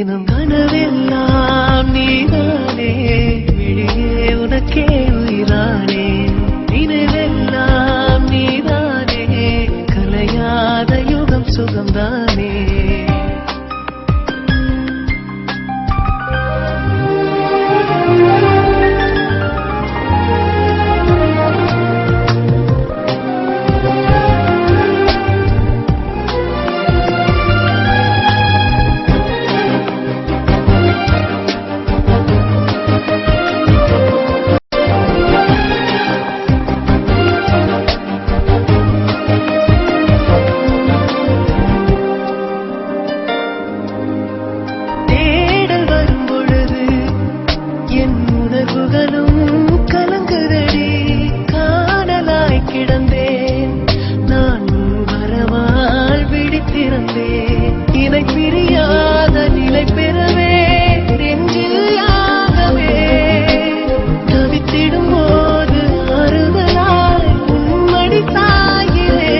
தினம் கனவெல்லாம் நீதானே விழியே உனக்கே உயிரானே நினைவெல்லாம் நீதானே கலையாத யுகம் சுகம்தானே கலங்குதடி காணலாய் கிடந்தேன் நான் வரவால் விழித்திருந்தேன் இணை பிரியாத நிலை பெறவே நெஞ்சில் யாகவே தவித்திடும் போது அறுதலாய் உன்மடி தாயிலே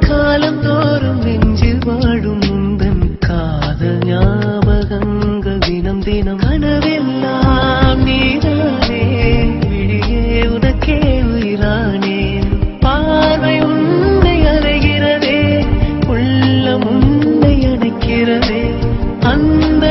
காலம் தோறும் நெஞ்சில் வாழும் முந்தன் காதல் ஞாபகங்கள் தினம் தினம் கனவெல்லாம் நீதானே விழியே உனக்கே உயிரானேன் பார்வை உன்னை அறைகிறதே உள்ளம் உன்னை அணைக்கிறதே அந்த